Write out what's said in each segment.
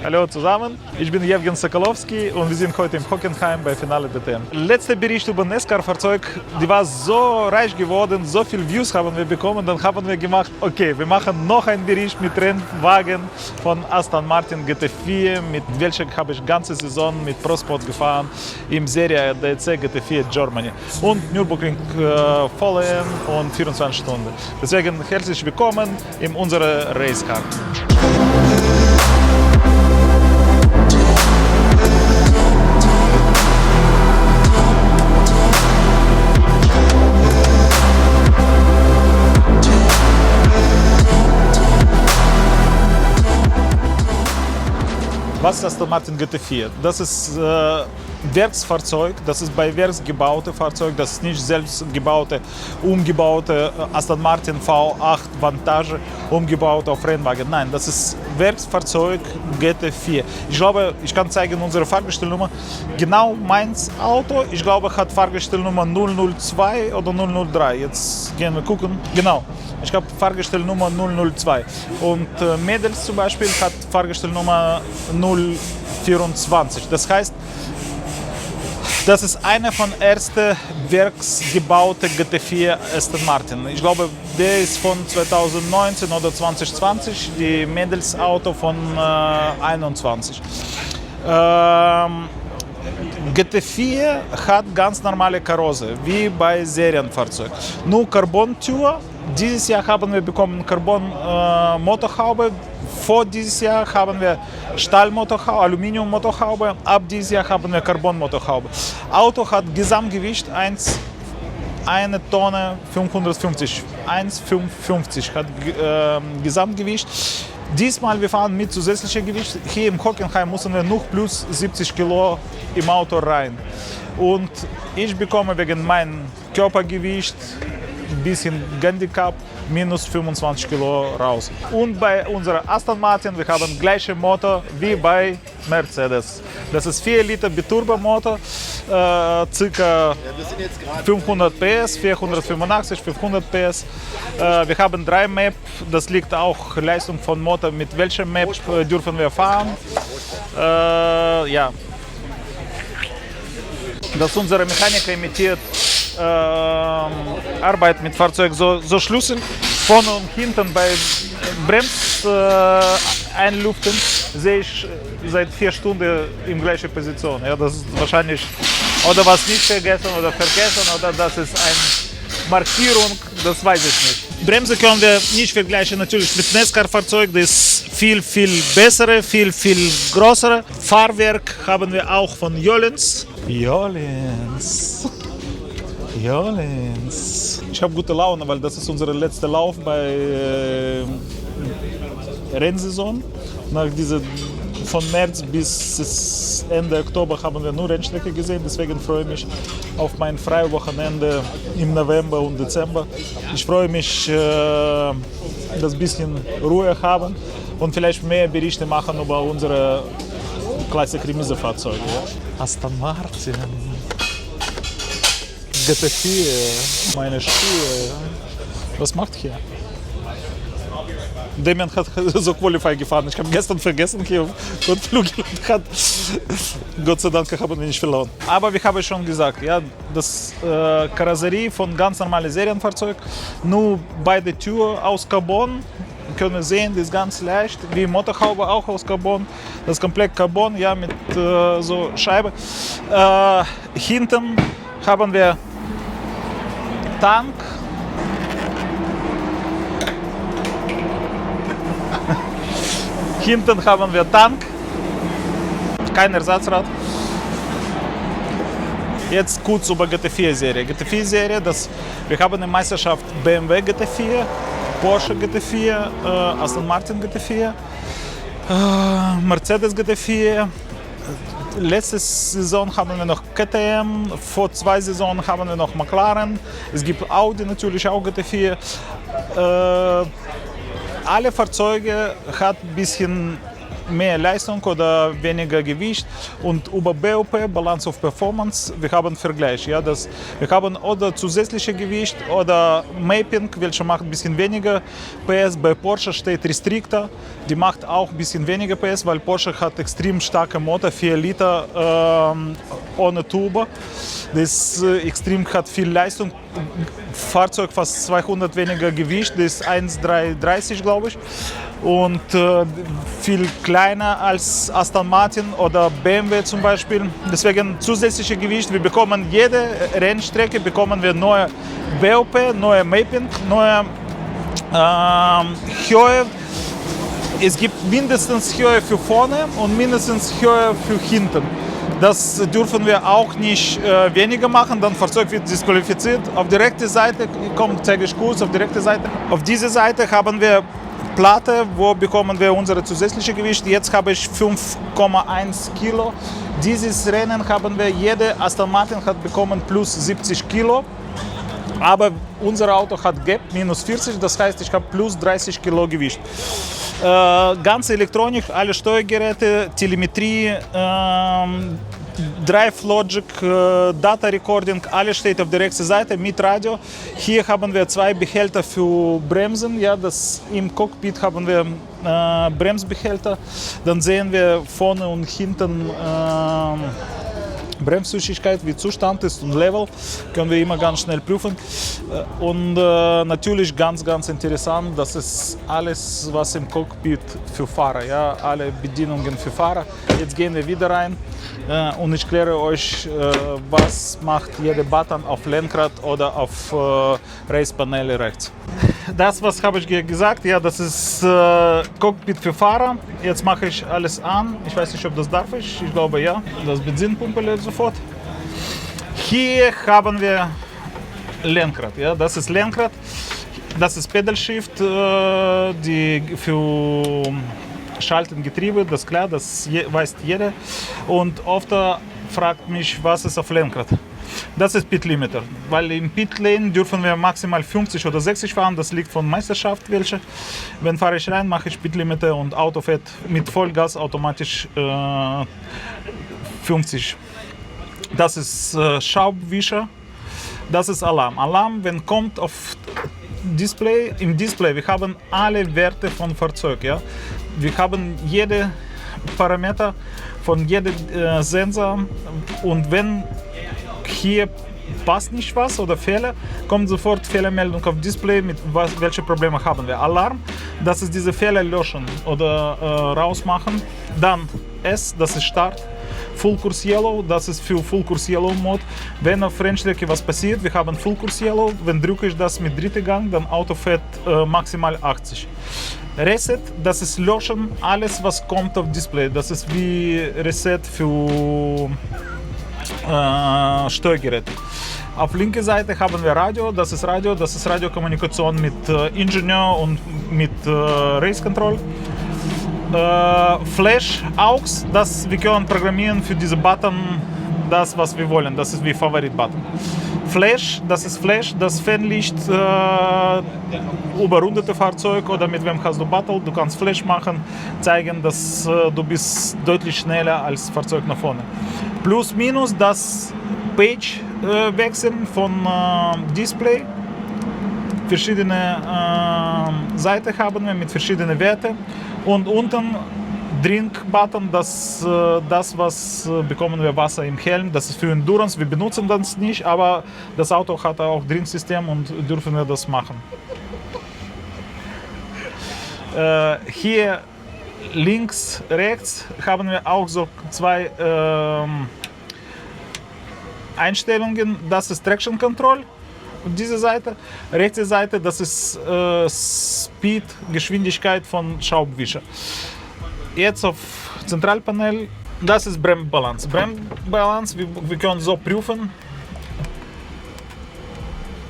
Hallo zusammen, ich bin Jewgen Sokolowski und wir sind heute in Hockenheim bei Finale DTM. Letzter Bericht über NASCAR-Fahrzeug, die war so reich geworden, so viele Views haben wir bekommen, dann haben wir gemacht, okay, wir machen noch einen Bericht mit Rennwagen von Aston Martin GT4, mit welcher habe ich ganze Saison mit ProSport gefahren im Serie ADAC GT4 Germany und Nürburgring Vollen und 24 Stunden. Deswegen herzlich willkommen in unserer Racecar. Was ist Aston Martin GT4? Das ist Werksfahrzeug, das ist bei Werks gebaute Fahrzeug, das ist nicht selbst gebaute, umgebaute Aston Martin V8 Vantage, umgebaut auf Rennwagen. Nein, das ist Werksfahrzeug GT4. Ich glaube, ich kann zeigen unsere Fahrgestellnummer. Genau meins Auto, ich glaube, hat Fahrgestellnummer 002 oder 003. Jetzt gehen wir gucken. Genau. Ich habe Fahrgestellnummer 002 und Mädels zum Beispiel hat Fahrgestellnummer 024. Das heißt, das ist eine von ersten werksgebauten GT4 Aston Martin. Ich glaube, der ist von 2019 oder 2020, die Mädelsauto von 21. GT4 hat ganz normale Karosse, wie bei Serienfahrzeugen. Nur Carbon-Tür. Dieses Jahr haben wir bekommen Carbon-Motorhaube. Vor dieses Jahr haben wir Stahlmotorhaube, Aluminium-Motorhaube. Ab dieses Jahr haben wir Carbon-Motorhaube. Auto hat Gesamtgewicht 1 Tonne 550. 1,550 hat Gesamtgewicht. Diesmal wir fahren mit zusätzlichem Gewicht. Hier im Hockenheim müssen wir noch plus 70 Kilo im Auto rein. Und ich bekomme wegen meinem Körpergewicht ein bisschen Handicap, minus 25 Kilo raus. Und bei unserer Aston Martin, wir haben gleichen Motor wie bei Mercedes. Das ist 4 Liter Biturbo-Motor, ca. 500 PS, 485, 500 PS. Wir haben 3 MAP, das liegt auch Leistung von Motor, mit welchem MAP dürfen wir fahren. Ja. Dass unsere Mechaniker imitiert Arbeit mit Fahrzeug, so Schlüssel vorne und hinten bei Bremseinlüften sehe ich seit 4 Stunden in gleicher Position. Ja, das ist wahrscheinlich oder was nicht vergessen oder vergessen oder das ist eine Markierung, das weiß ich nicht. Bremse können wir nicht vergleichen natürlich mit NASCAR-Fahrzeug, das ist viel bessere, viel größere. Fahrwerk haben wir auch von Jolens. Ich habe gute Laune, weil das ist unser letzter Lauf bei Rennsaison. Nach dieser von März bis Ende Oktober haben wir nur Rennstrecke gesehen, deswegen freue ich mich auf mein Freiwochenende im November und Dezember. Ich freue mich, das bisschen Ruhe haben und vielleicht mehr Berichte machen über unsere Klassik-Remise-Fahrzeuge. Ja. Aston Martin. GT4, meine Schuhe. Was macht hier? Damian hat so Qualify gefahren. Ich habe gestern vergessen hier und Flügel hat. Gott sei Dank haben wir nicht verloren. Aber wie habe ich schon gesagt, ja, das Karosserie von ganz normalen Serienfahrzeug, nur beide Türen aus Carbon. Können sehen, die ist ganz leicht, wie Motorhaube auch aus Carbon. Das komplett Carbon, ja, mit so Scheibe. Hinten haben wir Tank. Hinten haben wir Tank, kein Ersatzrad. Jetzt kurz über GT4-Serie. GT4-Serie, wir haben eine Meisterschaft BMW GT4, Porsche GT4, Aston Martin GT4, Mercedes GT4. Letzte Saison haben wir noch KTM, vor 2 Saisonen haben wir noch McLaren. Es gibt Audi natürlich auch GT4. Alle Fahrzeuge hat ein bisschen mehr Leistung oder weniger Gewicht. Und über BOP, Balance of Performance, wir haben Vergleich. Ja, wir haben oder zusätzliche Gewicht oder Mapping, welche macht ein bisschen weniger PS. Bei Porsche steht Restrictor, die macht auch ein bisschen weniger PS, weil Porsche hat extrem starke Motor, 4 Liter ohne Turbo. Das extrem hat viel Leistung. Fahrzeug fast 200 weniger Gewicht, das ist 1,330 glaube ich. Und viel kleiner als Aston Martin oder BMW zum Beispiel. Deswegen zusätzliche Gewicht. Wir bekommen jede Rennstrecke bekommen wir neue BOP, neue Mapping, neue Höhe. Es gibt mindestens Höhe für vorne und mindestens Höhe für hinten. Das dürfen wir auch nicht weniger machen, dann Fahrzeug wird disqualifiziert. Auf der rechten Seite, zeige ich kurz, auf der rechten Seite. Auf dieser Seite haben wir Platte, wo bekommen wir unser zusätzliches Gewicht. Jetzt habe ich 5,1 Kilo. Dieses Rennen haben wir, jede Aston Martin hat bekommen plus 70 Kilo. Aber unser Auto hat Gap, minus 40, das heißt, ich habe plus 30 Kilo Gewicht. Ganze Elektronik, alle Steuergeräte, Telemetrie, Drive Logic, Data Recording, alles steht auf der rechten Seite mit Radio. Hier haben wir 2 Behälter für Bremsen. Ja, im Cockpit haben wir Bremsbehälter. Dann sehen wir vorne und hinten Bremsflüssigkeit, wie Zustand ist und Level, können wir immer ganz schnell prüfen. Und natürlich ganz interessant, das ist alles, was im Cockpit für Fahrer, ja, alle Bedienungen für Fahrer. Jetzt gehen wir wieder rein und ich kläre euch, was macht jeder Button auf Lenkrad oder auf Racepaneele rechts. Das, was habe ich gesagt, ja, das ist Cockpit für Fahrer. Jetzt mache ich alles an. Ich weiß nicht, ob das darf ich. Ich glaube ja. Das Benzinpumpe lädt sofort. Hier haben wir Lenkrad. Ja, das ist Lenkrad. Das ist Pedal Shift, die für Schalten Getriebe. Das ist klar, das weiß jeder. Und oft fragt mich, was ist auf Lenkrad. Das ist Pit Limiter, weil im Pit Lane dürfen wir maximal 50 oder 60 fahren, das liegt von Meisterschaft welche. Wenn fahre ich rein, mache ich Pit Limiter und Auto fährt mit Vollgas automatisch 50. Das ist Schraubwischer, das ist Alarm. Alarm, wenn kommt auf Display, im Display, wir haben alle Werte von Fahrzeug. Ja? Wir haben jede Parameter von jedem Sensor und wenn hier passt nicht was oder Fehler, kommt sofort Fehlermeldung auf Display, mit welche Probleme haben wir. Alarm, das ist diese Fehler löschen oder rausmachen. Dann S, das ist Start. Full Course Yellow, das ist für Full Course Yellow Mode. Wenn auf Rennstrecke was passiert, wir haben Full Course Yellow, wenn drücke ich das mit dritter Gang, dann Auto fährt maximal 80. Reset, das ist löschen, alles was kommt auf Display. Das ist wie Reset für Steuergeräte. Auf linker Seite haben wir Radio, das ist Radiokommunikation mit Ingenieur und mit Race Control. Flash, AUX, wir können programmieren für diese Button das, was wir wollen. Das ist wie Favorit-Button. Flash, das Fernlicht überrundete Fahrzeug oder mit wem hast du Battle. Du kannst Flash machen, zeigen, dass du bist deutlich schneller als Fahrzeug nach vorne. Plus, minus, das Page wechseln von Display. Verschiedene Seiten haben wir mit verschiedenen Werten. Und unten Drink-Button, das was bekommen wir Wasser im Helm, das ist für Endurance, wir benutzen das nicht, aber das Auto hat auch Drinksystem und dürfen wir das machen. Hier links, rechts haben wir auch so 2 Einstellungen, das ist Traction Control. Und diese Seite, rechte Seite, das ist Speed, Geschwindigkeit von Schraubwischer. Jetzt auf Zentralpanel, das ist Bremsbalance. Bremsbalance, wir können so prüfen.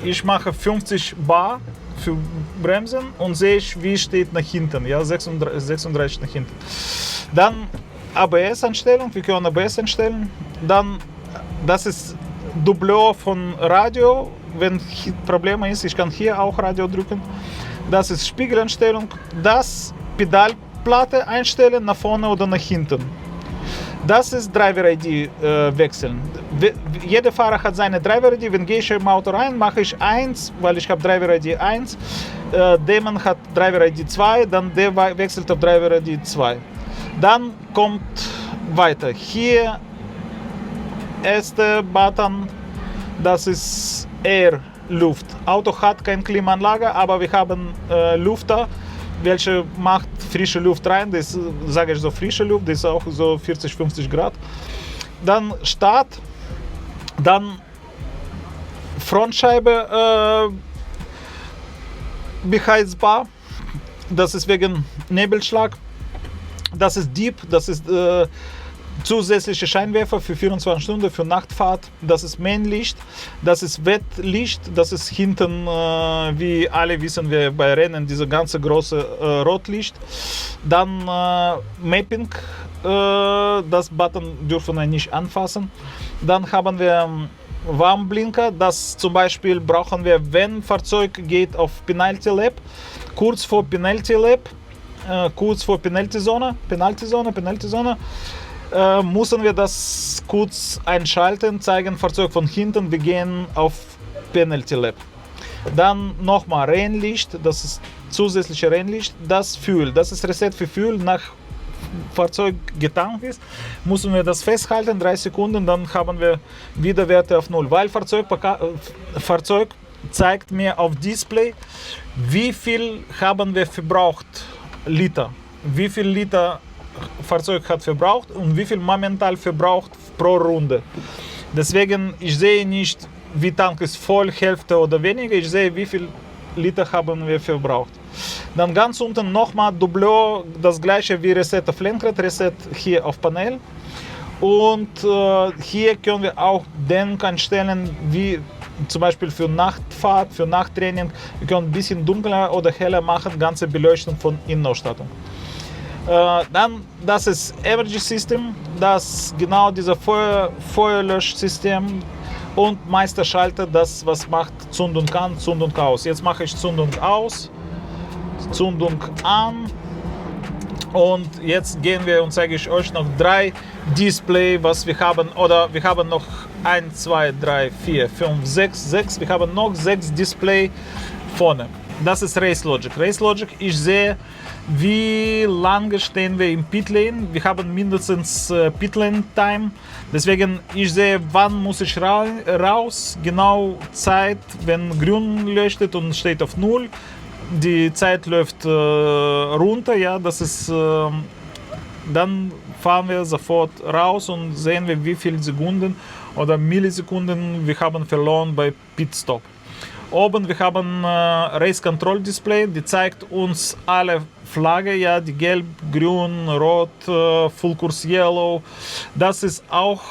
Ich mache 50 Bar für Bremsen und sehe ich, wie steht nach hinten, ja, 36 nach hinten. Dann ABS-Einstellung, wir können ABS einstellen. Dann, das ist Doubleur von Radio. Wenn Probleme ist, ich kann hier auch Radio drücken. Das ist Spiegeleinstellung. Das Pedalplate Platte einstellen, nach vorne oder nach hinten. Das ist Driver-ID wechseln. Jeder Fahrer hat seine Driver-ID. Wenn gehe ich im Auto rein, mache ich 1, weil ich habe Driver-ID 1. Der Mann hat Driver-ID 2, dann der wechselt auf Driver-ID 2. Dann kommt weiter. Hier erste Button, das ist Air, Luft. Auto hat keine Klimaanlage, aber wir haben Lüfter, welche macht frische Luft rein. Das sage ich so, frische Luft, das ist auch so 40, 50 Grad. Dann Start, dann Frontscheibe beheizbar, das ist wegen Nebelschlag. Das ist Deep, das ist zusätzliche Scheinwerfer für 24 Stunden, für Nachtfahrt. Das ist Mainlicht, das ist Wettlicht, das ist hinten, wie alle wissen wir bei Rennen, diese ganze große Rotlicht. Dann Mapping, das Button dürfen wir nicht anfassen. Dann haben wir Warnblinker, das zum Beispiel brauchen wir, wenn Fahrzeug geht auf Penalty Lap, kurz vor Penalty Lap, kurz vor Penalty-Zone, müssen wir das kurz einschalten, zeigen Fahrzeug von hinten, wir gehen auf Penalty Lap. Dann nochmal Rennlicht, das ist zusätzliche Rennlicht, das Fuel, das ist Reset für Fuel, nach Fahrzeug getankt ist, müssen wir das festhalten, 3 Sekunden, dann haben wir wieder Werte auf 0, weil Fahrzeug zeigt mir auf Display, wie viel haben wir verbraucht, Liter, wie viel Liter Fahrzeug hat verbraucht und wie viel momentan verbraucht pro Runde. Deswegen, ich sehe nicht, wie Tank ist voll, Hälfte oder weniger, ich sehe, wie viel Liter haben wir verbraucht. Dann ganz unten nochmal Doubleur, das gleiche wie Reset auf Lenkrad, Reset hier auf Panel. Und hier können wir auch den einstellen, wie zum Beispiel für Nachtfahrt, für Nachttraining. Wir können ein bisschen dunkler oder heller machen, ganze Beleuchtung von Innenausstattung. Dann, das ist Energy System, das genau dieser Feuerlöschsystem und Meisterschalter, das was macht Zündung an, Zündung aus. Jetzt mache ich Zündung aus, Zündung an und jetzt gehen wir und zeige ich euch noch 3 Display, was wir haben, oder wir haben noch 1, 2, 3, 4, 5, 6, wir haben noch 6 Display vorne. Das ist Race Logic. Race Logic, ich sehe, wie lange stehen wir im Pitlane. Wir haben mindestens Pitlane Time. Deswegen, ich sehe, wann muss ich raus. Genau Zeit, wenn grün leuchtet und steht auf 0. Die Zeit läuft runter. Ja, das ist, dann fahren wir sofort raus und sehen wir, wie viele Sekunden oder Millisekunden wir haben verloren bei Pitstop. Oben wir haben Race Control Display, die zeigt uns alle Flagge, ja, die gelb, grün, rot, Full Course Yellow. Das ist auch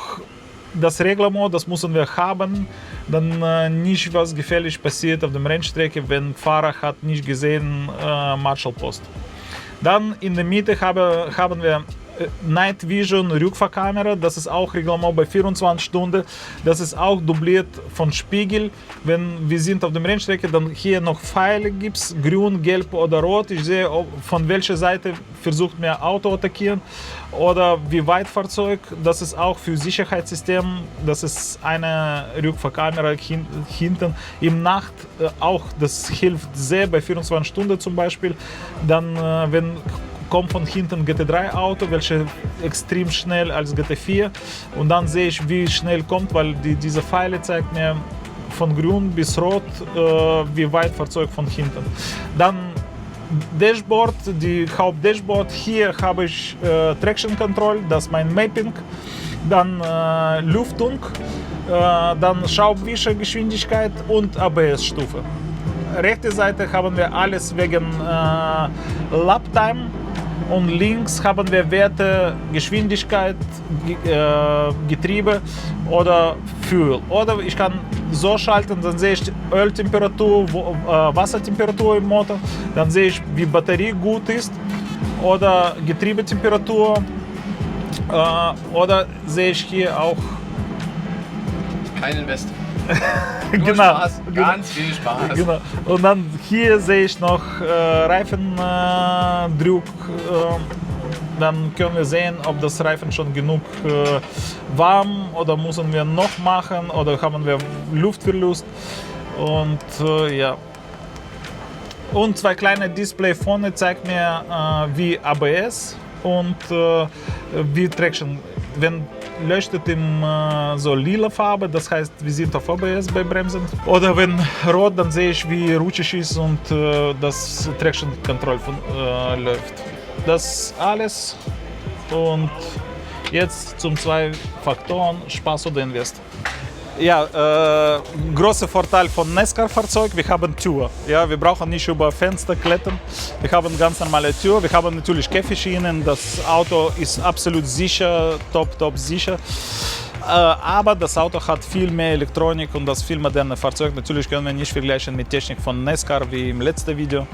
das Reglement, das müssen wir haben, dann nicht was gefährlich passiert auf der Rennstrecke, wenn Fahrer hat nicht gesehen Marshall Post. Dann in der Mitte haben wir Night Vision Rückfahrkamera, das ist auch Reglement bei 24 Stunden. Das ist auch dubliert von Spiegel. Wenn wir sind auf der Rennstrecke, dann hier noch Pfeile gibt es, grün, gelb oder rot. Ich sehe, von welcher Seite versucht mir Auto attackieren oder wie weit Fahrzeug. Das ist auch für Sicherheitssystem. Das ist eine Rückfahrkamera hinten. Im Nacht auch, das hilft sehr bei 24 Stunden zum Beispiel. Dann, wenn kommt von hinten GT3 Auto, welche extrem schnell als GT4 und dann sehe ich, wie schnell kommt, weil diese Pfeile zeigt mir von grün bis rot, wie weit Fahrzeug von hinten. Dann Dashboard, die Hauptdashboard, hier habe ich Traction Control, das ist mein Mapping, dann Lüftung, dann Schraubwischergeschwindigkeit und ABS-Stufe. Rechte Seite haben wir alles wegen Laptime. Und links haben wir Werte, Geschwindigkeit, Getriebe oder Fuel. Oder ich kann so schalten, dann sehe ich Öltemperatur, Wassertemperatur im Motor, dann sehe ich, wie Batterie gut ist oder Getriebetemperatur oder sehe ich hier auch kein Invest. Nur Genau. Spaß, ganz viel Spaß. Genau. Und dann hier sehe ich noch Reifendruck. Dann können wir sehen, ob das Reifen schon genug warm oder müssen wir noch machen oder haben wir Luftverlust. Und ja. Und zwei kleine Display vorne zeigt mir wie ABS und wie Traction. Wenn leuchtet im so lila Farbe, das heißt, wir sind auf ABS bei Bremsen. Oder wenn rot, dann sehe ich, wie rutschig ist und das Traction Control läuft. Das alles. Und jetzt zum zwei Faktoren, Spaß oder Invest. Ja, großer Vorteil von NASCAR-Fahrzeug, wir haben Tür. Ja, wir brauchen nicht über Fenster klettern. Wir haben ganz normale Tür. Wir haben natürlich Käfegschienen. Das Auto ist absolut sicher, top sicher. Aber das Auto hat viel mehr Elektronik und das viel moderne Fahrzeug. Natürlich können wir nicht vergleichen mit Technik von NASCAR wie im letzten Video.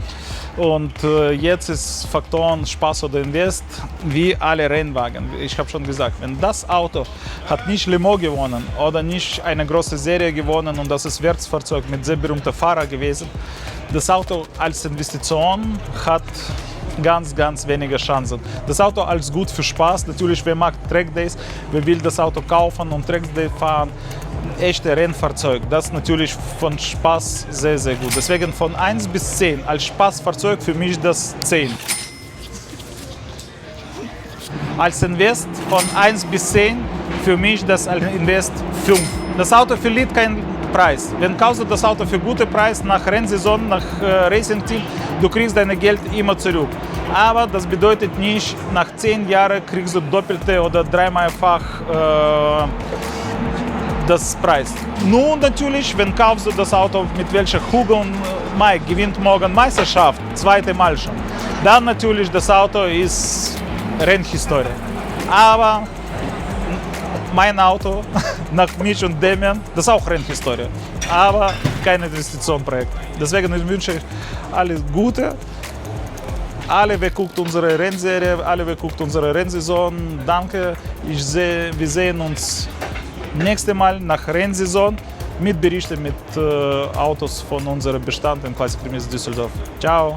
Und jetzt ist Faktoren Spaß oder Invest wie alle Rennwagen. Ich habe schon gesagt, wenn das Auto hat nicht Le Mans gewonnen oder nicht eine große Serie gewonnen und das ist Werksfahrzeug mit sehr berühmten Fahrer gewesen, das Auto als Investition hat ganz wenige Chancen. Das Auto als gut für Spaß. Natürlich, wer mag Trackdays, wer will das Auto kaufen und Trackday fahren. Echte Rennfahrzeug, das ist natürlich von Spaß sehr gut. Deswegen von 1 bis 10 als Spaßfahrzeug für mich das 10. Als Invest von 1 bis 10 für mich das als Invest 5. Das Auto verliert keinen Preis. Wenn kaufst du das Auto für guten Preis nach Rennsaison, nach Racing Team, du kriegst dein Geld immer zurück. Aber das bedeutet nicht, nach 10 Jahren kriegst du doppelte oder dreimalfach das Preis. Nur natürlich, wenn kaufst du das Auto mit welcher Hugo und Mike gewinnt morgen Meisterschaft, zweite Mal schon, dann natürlich das Auto ist Rennhistorie. Aber mein Auto nach mich und Demian, das ist auch Rennhistorie, aber kein Investitionsprojekt. Deswegen wünsche ich alles Gute. Alle, wer guckt unsere Rennserie, alle, wer guckt unsere Rennsaison, danke. Wir sehen uns nächstes Mal nach Rennsaison mit Berichten mit Autos von unserem Bestand in Classic Remis Düsseldorf. Ciao!